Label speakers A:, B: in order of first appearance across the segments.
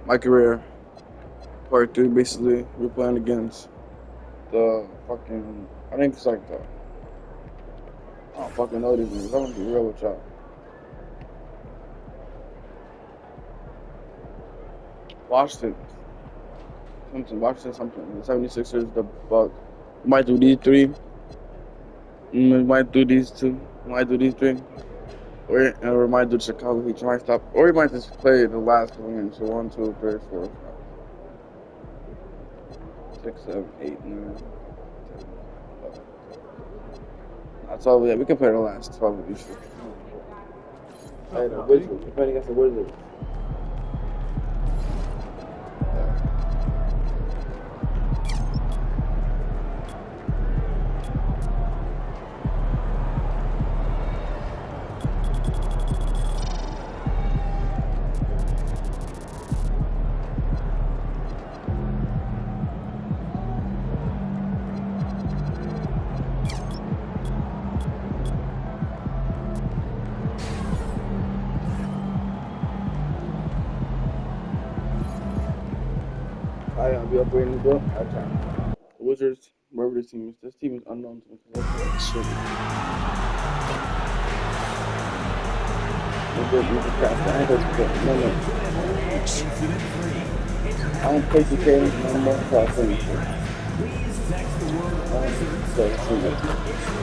A: MyCarrer, part 3, basically. We're playing against the fucking, I think it's like the, I don't fucking know these niggas. I'm gonna be real with y'all. Washington. Something. The 76ers, the Bucks. We might do these three. We might do these two. We might do these three. Or we might do Chicago Heat. We might stop. Or we might just play the last one. So 1, 2, 3, 4, 5, 6, 7, 8, 9, 10, 11. That's all we have. We can play the last 12 of these. Hey, the Wizards. We're playing against the Wizards. I'll be operating the door. The Wizards, wherever this team is. This team is unknown to me. Shit. I don't play the games no more until I finish it.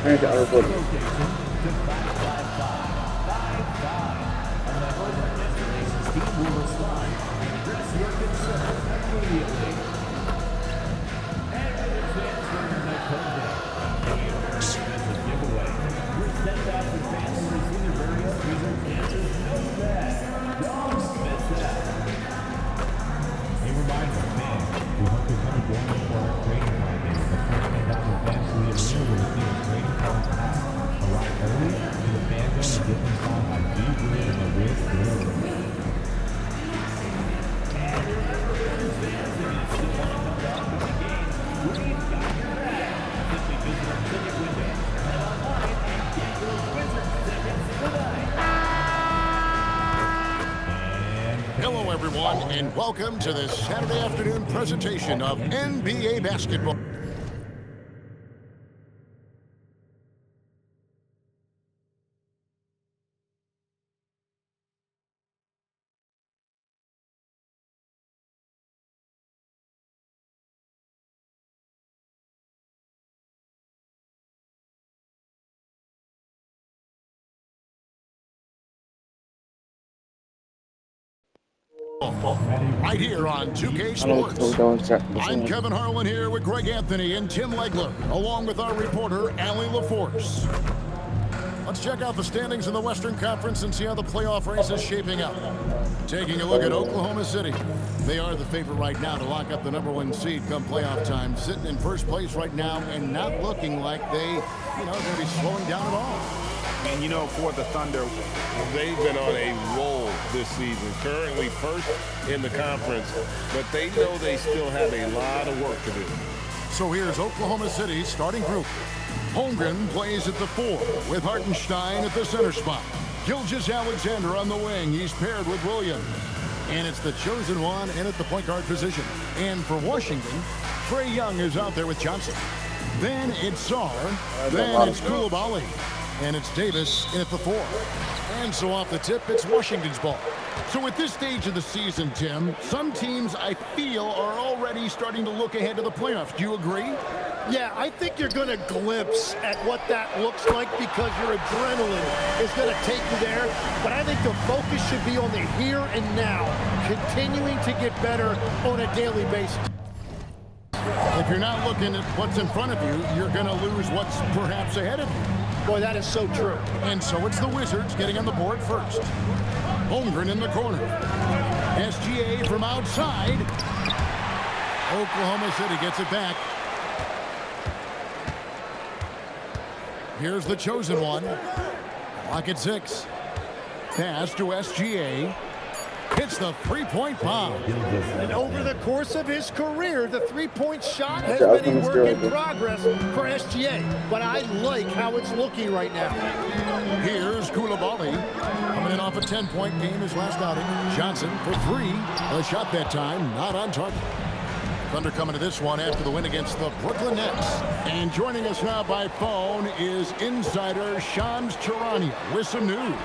A: I need to out
B: Hello, everyone, and welcome to this Saturday afternoon presentation of NBA basketball. Right here on 2K Sports. I'm Kevin Harlan here with Greg Anthony and Tim Legler, along with our reporter, Allie LaForce. Let's check out the standings in the Western Conference and see how the playoff race is shaping up. Taking a look at Oklahoma City. They are the favorite right now to lock up the #1 seed come playoff time, sitting in first place right now and not looking like they, going to be slowing down at all.
C: And for the Thunder,
D: they've been on a roll this season, currently first in the conference, but they know they still have a lot of work to do.
B: So here's Oklahoma City's starting group. Holmgren plays at the 4 with Hartenstein at the center spot. Gilgeous-Alexander on the wing. He's paired with Williams. And it's the chosen one in at the point guard position. And for Washington, Trae Young is out there with Johnson. Then it's Sarr. Then it's Koulibaly. And it's Davis in at the 4. And so off the tip, it's Washington's ball. So at this stage of the season, Tim, some teams I feel are already starting to look ahead to the playoffs. Do you agree?
E: Yeah, I think you're going to glimpse at what that looks like because your adrenaline is going to take you there. But I think the focus should be on the here and now, continuing to get better on a daily basis.
B: If you're not looking at what's in front of you, you're going to lose what's perhaps ahead of you.
E: Boy, that is so true.
B: And so it's the Wizards getting on the board first. Holmgren in the corner. SGA from outside. Oklahoma City gets it back. Here's the chosen one. Clock at 6. Pass to SGA. hits the three-point bomb.
E: And over the course of his career, the three-point shot has
A: Yeah, I
E: been a
A: think
E: work
A: it's
E: in
A: good.
E: progress for SGA. But I like how it's looking right now.
B: Here's Koulibaly coming in off a 10-point game his last outing. Johnson for three. A shot that time, not on target. Thunder coming to this one after the win against the Brooklyn Nets. And joining us now by phone is insider Shams Charania with some news.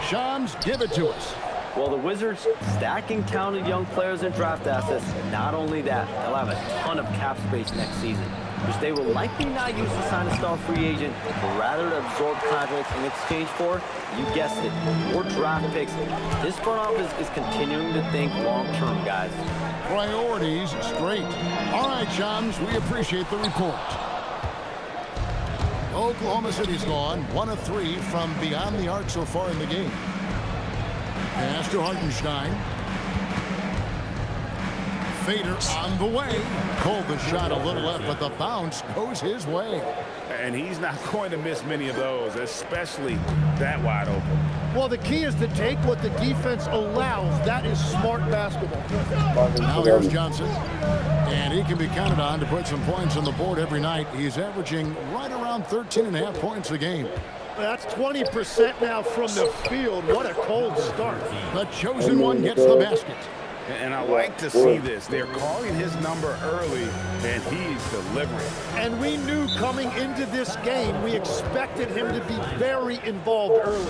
B: Shams, give it to us.
F: Well, the Wizards stacking talented young players and draft assets. Not only that, they'll have a ton of cap space next season, which they will likely not use to sign a star free agent, but rather to absorb contracts in exchange for, you guessed it, more draft picks. This front office is continuing to think long-term, guys.
B: Priorities straight. All right, Shams, we appreciate the report. Oklahoma City's gone 1 of 3 from beyond the arc so far in the game. Pass to Hartenstein. Fader on the way. Pulled the shot a little left, but the bounce goes his way.
C: And he's not going to miss many of those, especially that wide open.
E: Well, the key is to take what the defense allows. That is smart basketball.
B: Now here's Johnson. And he can be counted on to put some points on the board every night. He's averaging right around 13.5 points a game.
E: That's 20% now from the field. What a cold start.
B: The chosen one gets the basket.
C: And I like to see this. They're calling his number early, and he's delivering.
E: And we knew coming into this game, we expected him to be very involved early.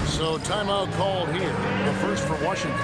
B: So timeout called here. The first for Washington.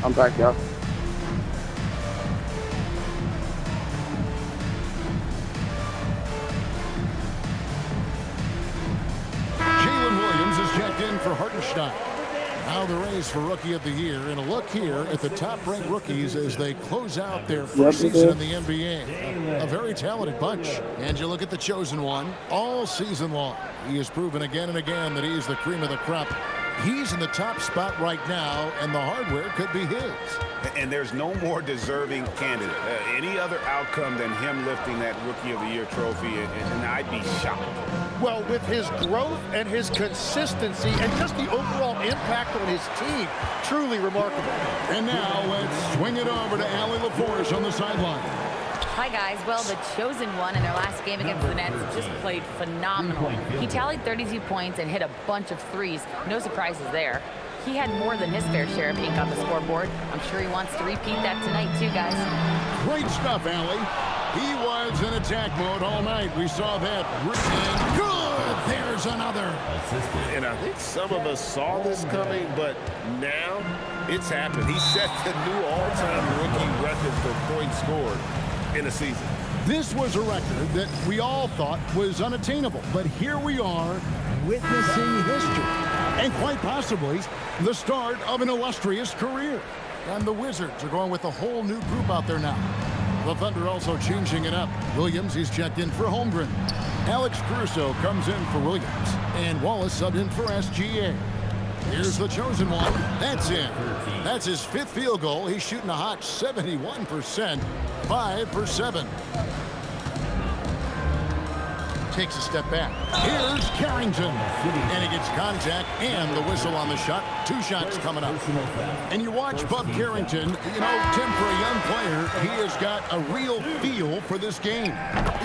A: I'm back, y'all.
B: Jalen Williams is checked in for Hartenstein. Now the race for Rookie of the Year, and a look here at the top-ranked rookies as they close out their first season in the NBA. A very talented bunch. And you look at the chosen one all season long. He has proven again and again that he's the cream of the crop. He's in the top spot right now, and the hardware could be his.
C: And there's no more deserving candidate. Any other outcome than him lifting that Rookie of the Year trophy, and I'd be shocked.
E: Well, with his growth and his consistency and just the overall impact on his team, truly remarkable.
B: And now let's swing it over to Allie LaForce on the sideline.
G: Hi, guys. Well, the chosen one in their last game against the Nets just played phenomenal. He tallied 32 points and hit a bunch of threes. No surprises there. He had more than his fair share of ink on the scoreboard. I'm sure he wants to repeat that tonight, too, guys.
B: Great stuff, Allie. He was in attack mode all night. We saw that. And good! There's another.
D: And I think some of us saw this coming, but now it's happened. He set the new all-time rookie record for points scored in a season.
B: This was a record that we all thought was unattainable, but here we are witnessing history and quite possibly the start of an illustrious career. And the Wizards are going with a whole new group out there now. The Thunder also changing it up. Williams, he's checked in for Holmgren. Alex Caruso comes in for Williams, and Wallace subbed in for SGA. Here's the chosen one. That's in. That's his 5th field goal. He's shooting a hot 71%. 5 for 7. Takes a step back. Here's Carrington. And he gets contact and the whistle on the shot. 2 shots coming up. And you watch Bub Carrington. You know, Tim, for a young player, he has got a real feel for this game.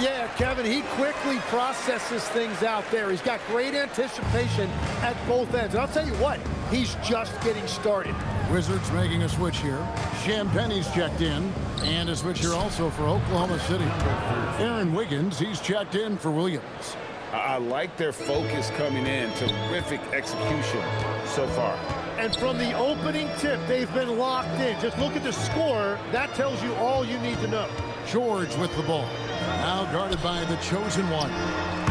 E: Yeah, Kevin, he quickly processes things out there. He's got great anticipation at both ends. And I'll tell you what, he's just getting started.
B: Wizards making a switch here. Champagne's checked in. And a switch here also for Oklahoma City. Aaron Wiggins, he's checked in for Williams.
C: I like their focus coming in. Terrific execution so far.
E: And from the opening tip, they've been locked in. Just look at the score. That tells you all you need to know.
B: George with the ball. Now guarded by the chosen one.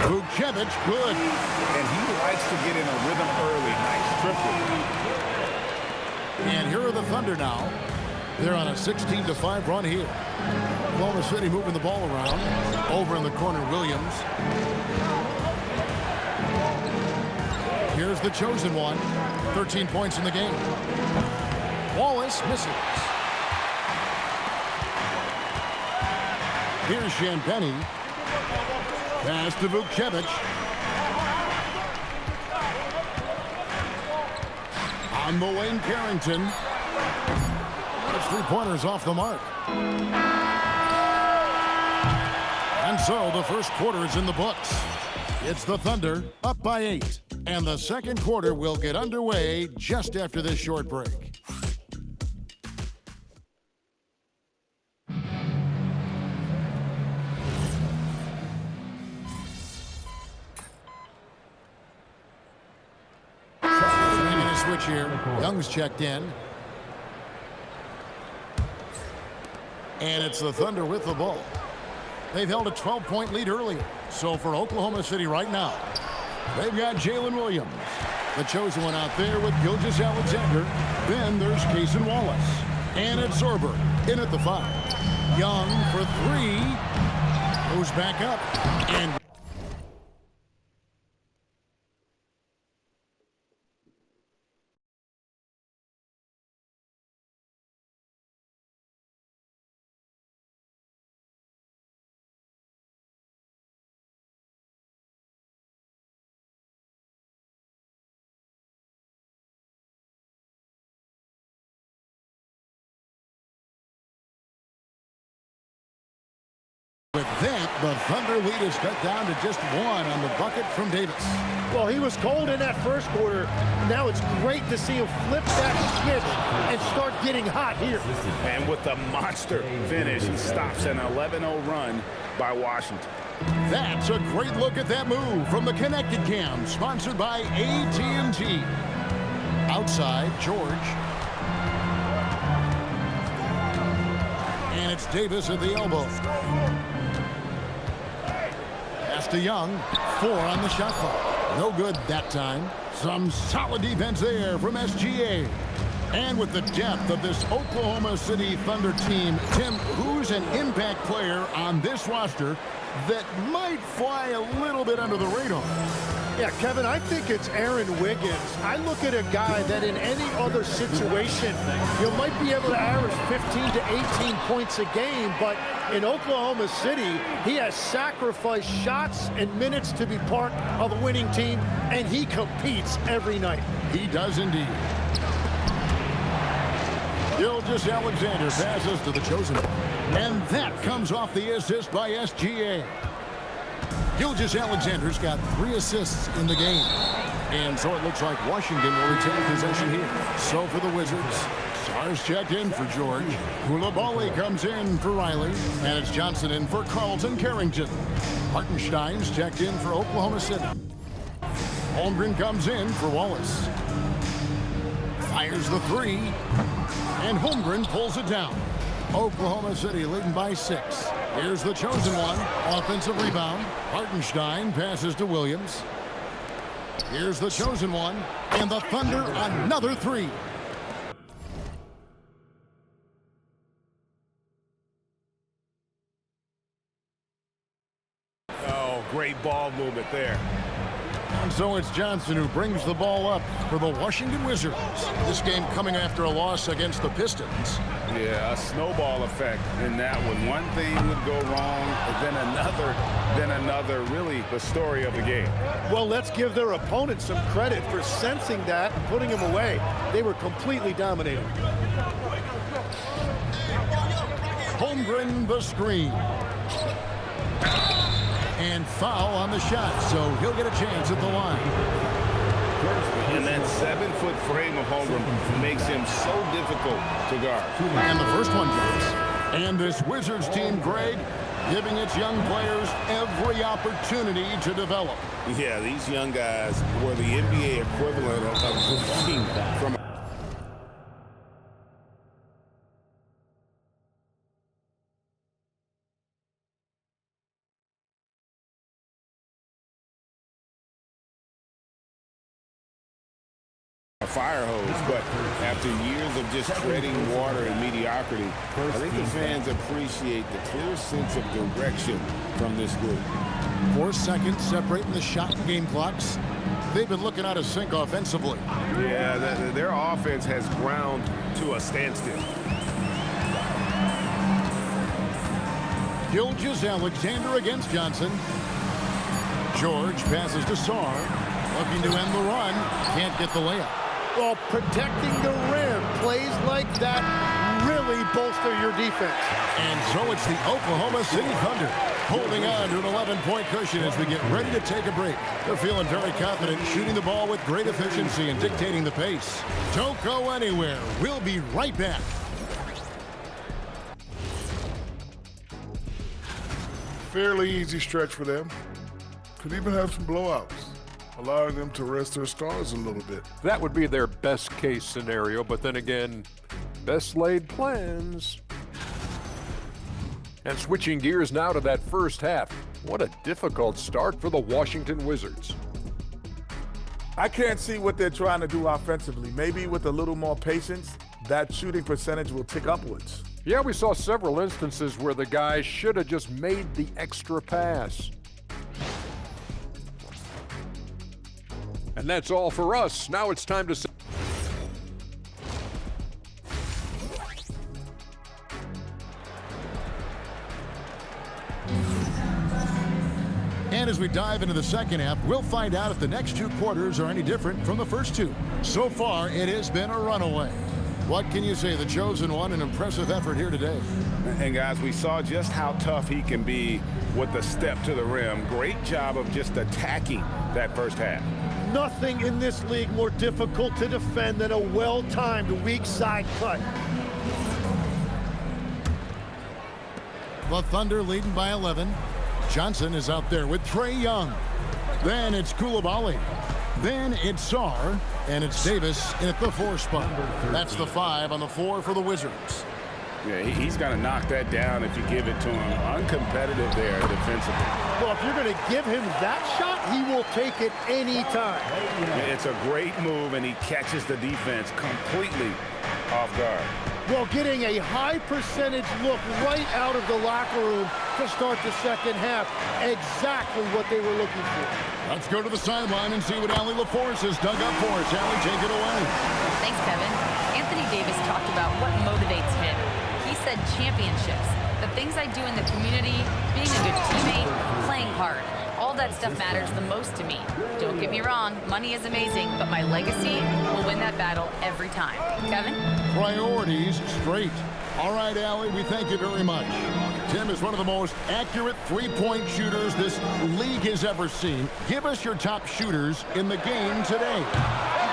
B: Vucevic, good.
C: And he likes to get in a rhythm early. Nice triple.
B: And here are the Thunder now. They're on a 16-5 run here. Oklahoma City moving the ball around. Over in the corner, Williams. Here's the chosen one. 13 points in the game. Wallace misses. Here's Champagnie. Pass to Vucevic. On the wing, Carrington. Those 3-pointers off the mark. And so the first quarter is in the books. It's the Thunder up by 8. And the second quarter will get underway just after this short break. Switch here. Young's checked in. And it's the Thunder with the ball. They've held a 12-point lead earlier. So for Oklahoma City right now, they've got Jalen Williams, the chosen one out there with Gilgeous-Alexander. Then there's Cason Wallace. And it's Sorber in at the 5. Young for 3. Goes back up. And with that, the Thunder lead is cut down to just 1 on the bucket from Davis.
E: Well, he was cold in that first quarter. Now it's great to see him flip that switch and start getting hot here.
C: And with a monster finish, he stops an 11-0 run by Washington.
B: That's a great look at that move from the Connected Cam, sponsored by AT&T. Outside, George. it's Davis at the elbow. Pass to Young. 4 on the shot clock. No good that time. Some solid defense there from SGA. And with the depth of this Oklahoma City Thunder team, Tim, who's an impact player on this roster that might fly a little bit under the radar?
E: Yeah, Kevin, I think it's Aaron Wiggins. I look at a guy that in any other situation, you might be able to average 15 to 18 points a game, but in Oklahoma City, he has sacrificed shots and minutes to be part of a winning team, and he competes every night.
B: He does indeed. Gilgeous-Alexander passes to the chosen one. And that comes off the assist by SGA. Gilgeous-Alexander's got 3 assists in the game. And so it looks like Washington will retain possession here. So for the Wizards, Sar's checked in for George. Coulibaly comes in for Riley. And it's Johnson in for Carlton Carrington. Hartenstein's checked in for Oklahoma City. Holmgren comes in for Wallace. Fires the 3. And Holmgren pulls it down. Oklahoma City leading by 6. Here's the chosen one. Offensive rebound. Hartenstein passes to Williams. Here's the chosen one. And the Thunder another 3.
C: Oh, great ball movement there.
B: And so it's Johnson who brings the ball up for the Washington Wizards. This game coming after a loss against the Pistons.
C: Yeah, a snowball effect in that one. One thing would go wrong, then another. Really the story of the game.
E: Well, let's give their opponent some credit for sensing that and putting him away. They were completely dominating.
B: Holmgren the screen. And foul on the shot, so he'll get a chance at the line.
C: And that 7-foot frame of Holmgren makes him so difficult to guard.
B: And the first one drops. And this Wizards team, Greg, giving its young players every opportunity to develop.
C: Yeah, these young guys were the NBA equivalent of team from a fire hose, but after years of just treading water and mediocrity, I think the fans appreciate the clear sense of direction from this group.
B: 4 seconds separating the shot and game clocks. They've been looking out of sync offensively.
C: Yeah, their offense has ground to a standstill.
B: Gilgeous-Alexander against Johnson. George passes to Sar. Looking to end the run. Can't get the layup.
E: Well, protecting the rim, plays like that really bolster your defense.
B: And so it's the Oklahoma City Thunder holding on to an 11-point cushion as we get ready to take a break. They're feeling very confident, shooting the ball with great efficiency and dictating the pace. Don't go anywhere. We'll be right back.
H: Fairly easy stretch for them. Could even have some blowouts, allowing them to rest their stars a little bit.
I: That would be their best case scenario, but then again, best laid plans. And switching gears now to that first half. What a difficult start for the Washington Wizards.
J: I can't see what they're trying to do offensively. Maybe with a little more patience, that shooting percentage will tick upwards.
I: Yeah, we saw several instances where the guys should have just made the extra pass. And that's all for us. Now it's time to...
B: And as we dive into the second half, we'll find out if the next 2 quarters are any different from the first 2. So far, it has been a runaway. What can you say? The chosen one, an impressive effort here today.
C: And guys, we saw just how tough he can be with the step to the rim. Great job of just attacking that first half.
E: Nothing in this league more difficult to defend than a well-timed weak side cut.
B: The Thunder leading by 11. Johnson is out there with Trae Young. Then it's Coulibaly. Then it's Sar. And it's Davis in at the 4 spot. That's the 5 on the 4 for the Wizards.
C: Yeah, he's got to knock that down if you give it to him. Uncompetitive there defensively.
E: Well, if you're going to give him that shot, he will take it any time.
C: It's a great move, and he catches the defense completely off guard.
E: Well, getting a high percentage look right out of the locker room to start the second half. Exactly what they were looking for.
B: Let's go to the sideline and see what Allie LaForce has dug up for us. Allie, take it away.
G: Thanks, Kevin. Anthony Davis talked about what motivates him. He said championships, the things I do in the community, being a good teammate, playing hard. All that stuff matters the most to me. Don't get me wrong, money is amazing, but my legacy will win that battle every time. Kevin?
B: Priorities straight. All right, Allie, we thank you very much. Tim is one of the most accurate three-point shooters this league has ever seen. Give us your top shooters in the game today.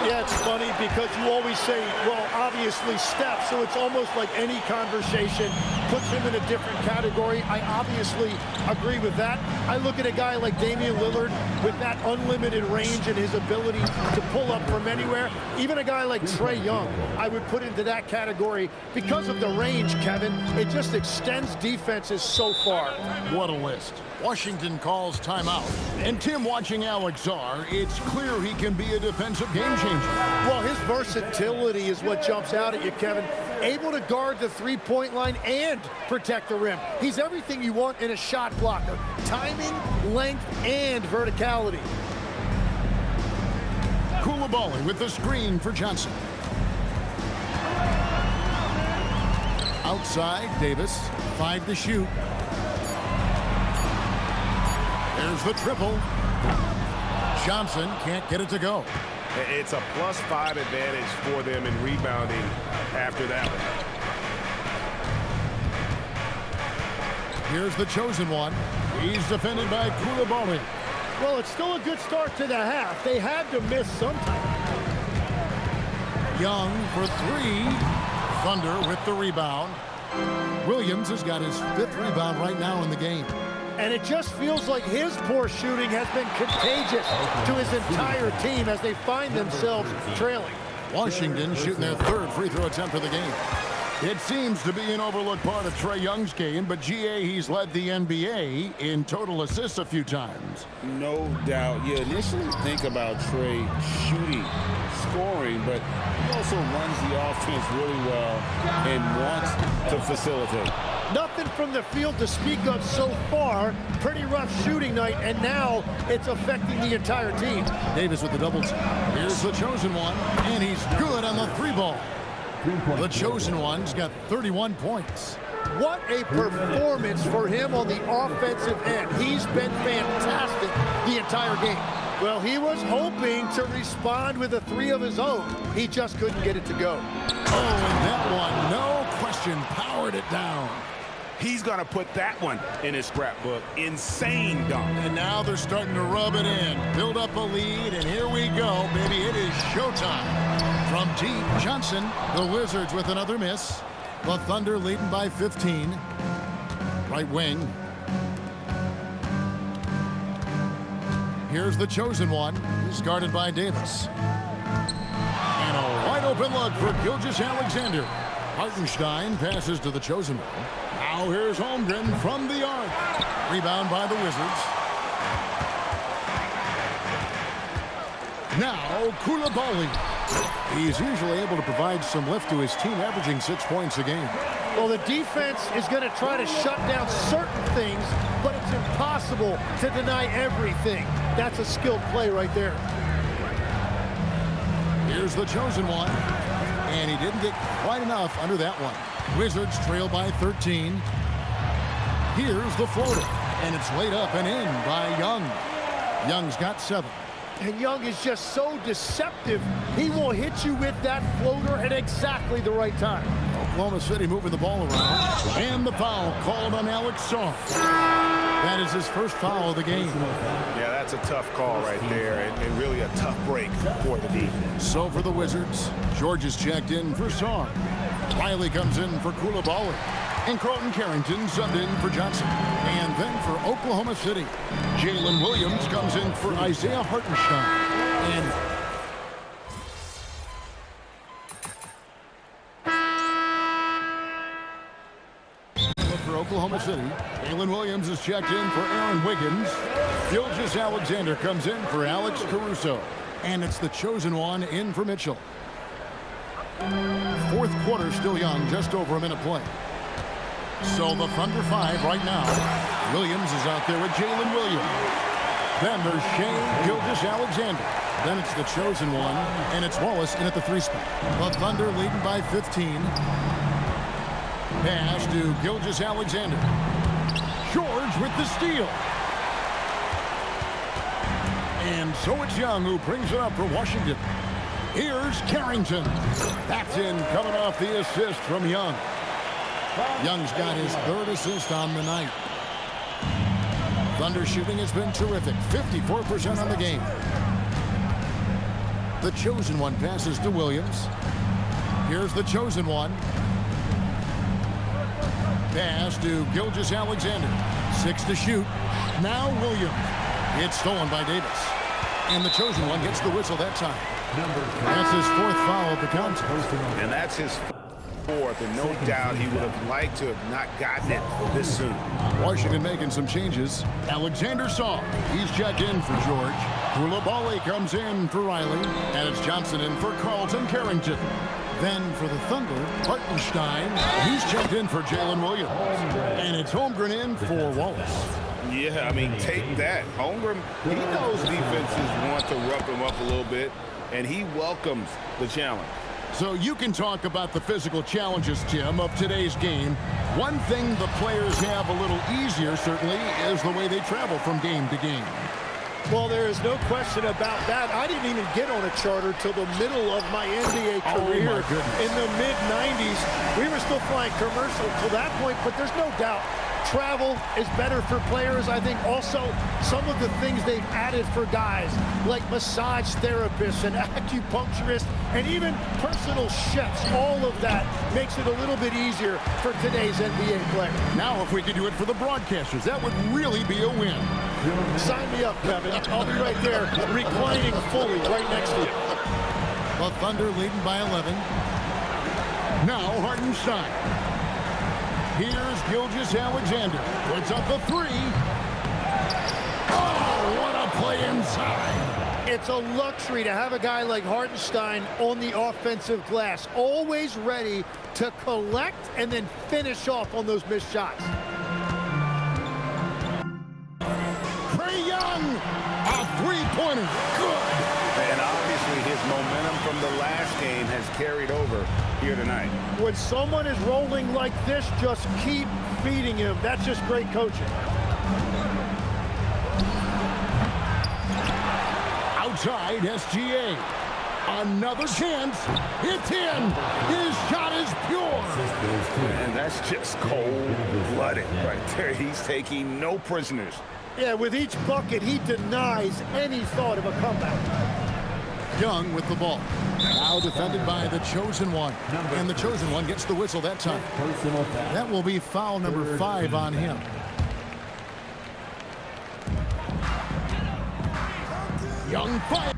E: Yeah, it's funny because you always say, well, obviously Steph, so it's almost like any conversation puts him in a different category. I obviously agree with that. I look at a guy like Damian Lillard with that unlimited range and his ability to pull up from anywhere. Even a guy like Trae Young, I would put into that category because of the range, Kevin. It just extends defenses so far.
B: What a list. Washington calls timeout. And Tim, watching Alex Czar, it's clear he can be a defensive game changer.
E: Well, his versatility is what jumps out at you, Kevin. Able to guard the three-point line and protect the rim. He's everything you want in a shot blocker. Timing, length, and verticality.
B: Coulibaly with the screen for Johnson. Outside, Davis, 5 to shoot. There's the triple. Johnson can't get it to go.
D: It's a +5 advantage for them in rebounding after that one.
B: Here's the chosen one. He's defended by Coulibaly.
E: Well, it's still a good start to the half. They had to miss sometime.
B: Young for 3. Thunder with the rebound. Williams has got his 5th rebound right now in the game.
E: And it just feels like his poor shooting has been contagious to his entire team as they find themselves trailing.
B: Washington shooting their 3rd free throw attempt of the game. It seems to be an overlooked part of Trae Young's game, but GA, he's led the NBA in total assists a few times.
C: No doubt. You initially think about Trae shooting, scoring, but he also runs the offense really well and wants to facilitate.
E: Nothing from the field to speak of so far. Pretty rough shooting night, and now it's affecting the entire team.
B: Davis with the doubles. Here's the chosen one, and he's good on the 3-ball. The chosen one's got 31 points.
E: What a performance for him on the offensive end. He's been fantastic the entire game. Well, he was hoping to respond with a 3 of his own. He just couldn't get it to go.
B: Oh, and that one, no question, powered it down.
C: He's going to put that one in his scrapbook. Insane dunk.
B: And now they're starting to rub it in, build up a lead, and here we go, baby. It is showtime. From deep, Johnson, the Wizards with another miss. The Thunder leading by 15. Right wing. Here's the chosen one. He's guarded by Davis. And a wide open look for Gilgeous-Alexander. Hartenstein passes to the chosen one. Now here's Holmgren from the arc. Rebound by the Wizards. Now Coulibaly. He's usually able to provide some lift to his team, averaging 6 points a game.
E: Well, the defense is going to try to shut down certain things, but it's impossible to deny everything. That's a skilled play right there.
B: Here's the chosen one. And he didn't get quite enough under that one. Wizards trail by 13. Here's the floater. And it's laid up and in by Young. Young's got 7.
E: And Young is just so deceptive. He will hit you with that floater at exactly the right time.
B: Oklahoma City moving the ball around. And the foul called on Alex Czar. That is his first foul of the game.
D: Yeah, that's a tough call right there, and really a tough break for the defense.
B: So for the Wizards, George is checked in for Czar. Riley comes in for Coulibaly. And Carlton Carrington subbed in for Johnson. And then for Oklahoma City, Jalen Williams comes in for Isaiah Hartenstein. And Oklahoma City. Jalen Williams is checked in for Aaron Wiggins. Gilgeous-Alexander comes in for Alex Caruso. And it's the chosen one in for Mitchell. Fourth quarter still young, just over a minute play. So the Thunder 5 right now. Williams is out there with Jalen Williams. Then there's Shane Gilgeous-Alexander. Then it's the chosen one, and it's Wallace in at the 3 spot. The Thunder leading by 15. Pass to Gilgeous-Alexander. George with the steal. And so it's Young who brings it up for Washington. Here's Carrington. That's in, coming off the assist from Young. Young's got his 3rd assist on the night. Thunder shooting has been terrific. 54% on the game. The chosen one passes to Williams. Here's the chosen one. Pass to Gilgeous-Alexander. 6 to shoot. Now Williams. It's stolen by Davis. And the chosen one gets the whistle that time. That's his 4th foul of the contest.
C: And that's his 4th, and no doubt he would have liked to have not gotten it this soon.
B: Washington making some changes. Alexander Saw. He's checked in for George. Koulibaly comes in for Riley. And it's Johnson in for Carlton Carrington. Then for the Thunder, Hartenstein. He's checked in for Jalen Williams. And it's Holmgren in for Wallace.
C: Yeah, I mean, take that. Holmgren, he knows defenses want to rough him up a little bit, and he welcomes the challenge.
B: So you can talk about the physical challenges, Tim, of today's game. One thing the players have a little easier, certainly, is the way they travel from game to game.
E: Well, there is no question about that. I didn't even get on a charter till the middle of my NBA career in the mid-90s. We were still flying commercial till that point, but there's no doubt travel is better for players. I think also some of the things they've added for guys like massage therapists and acupuncturists and even personal chefs, all of that makes it a little bit easier for today's NBA player.
B: Now if we could do it for the broadcasters, that would really be a win.
E: Sign me up, Kevin. I'll be right there reclining fully right next to you.
B: The Thunder leading by 11. Now Hartenstein. Here's Gilgeous-Alexander. Puts up a 3. Oh, what a play inside.
E: It's a luxury to have a guy like Hartenstein on the offensive glass, always ready to collect and then finish off on those missed shots.
B: Trae Young, a 3-pointer. Good.
C: And obviously his momentum from the last game has carried over here tonight.
E: When someone is rolling like this, just keep feeding him. That's just great coaching.
B: Outside SGA. Another chance. It's in. His shot is pure.
C: And that's just cold-blooded right there. He's taking no prisoners.
E: Yeah, with each bucket, he denies any thought of a comeback.
B: Young with the ball. Now defended by the chosen one. And the chosen one gets the whistle that time. That will be foul number 5 on him. Young fire.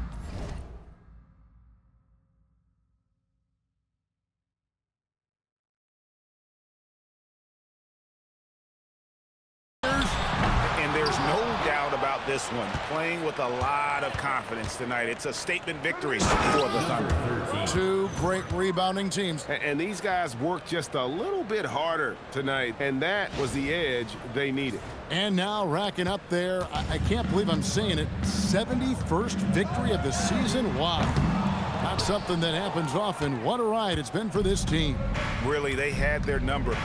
C: And there's no doubt about this one. Playing with a lot of confidence tonight. It's a statement victory for the Thunder.
B: 2 great rebounding teams.
D: And these guys worked just a little bit harder tonight, and that was the edge they needed.
B: And now racking up there, I can't believe I'm saying it, 71st victory of the season. Wow. Not something that happens often. What a ride it's been for this team.
C: Really, they had their number.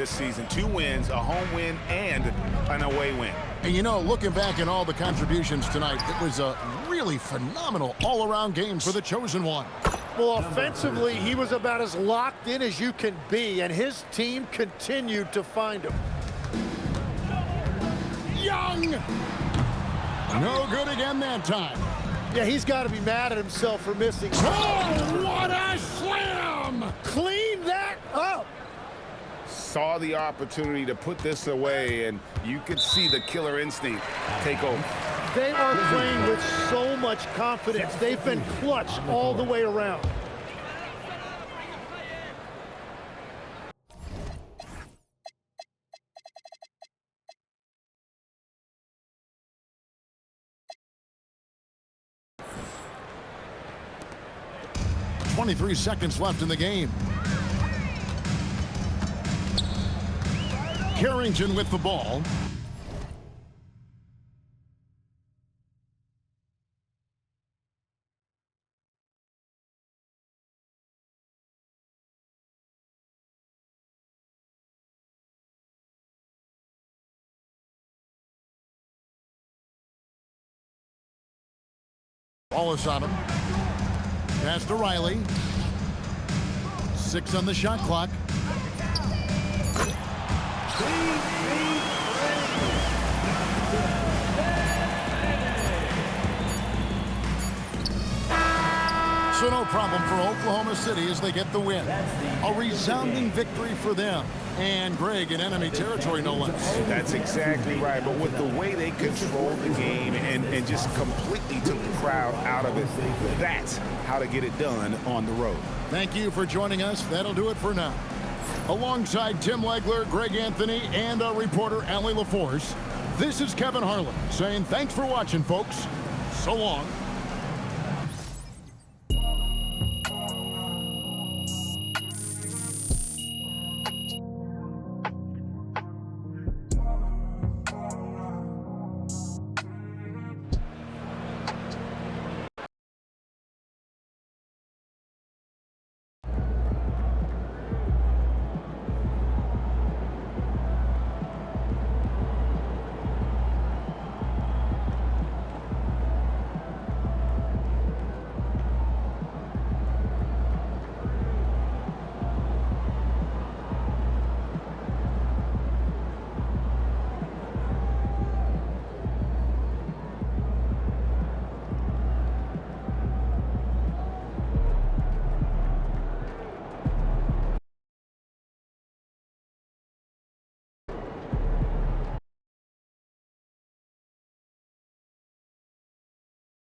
C: this season. 2 wins, a home win, and an away win.
B: And you know, looking back at all the contributions tonight, it was a really phenomenal all-around game for the Chosen One.
E: Well, offensively, he was about as locked in as you can be, and his team continued to find him.
B: Young! No good again that time.
E: Yeah, he's got to be mad at himself for missing.
B: Oh, what a slam!
E: Clean that up!
C: Saw the opportunity to put this away, and you could see the killer instinct take over.
E: They are playing with so much confidence. They've been clutch all the way around.
B: .23 seconds left in the game. Carrington with the ball. Ball is on him. Pass to Riley. 6 on the shot clock. So no problem for Oklahoma City as they get the win. A resounding victory for them. And Greg in enemy territory, no less.
C: That's exactly right. But with the way they controlled the game and just completely took the crowd out of it, that's how to get it done on the road.
B: Thank you for joining us. That'll do it for now. Alongside Tim Legler, Greg Anthony, and our reporter, Allie LaForce, this is Kevin Harlan saying thanks for watching, folks. So long.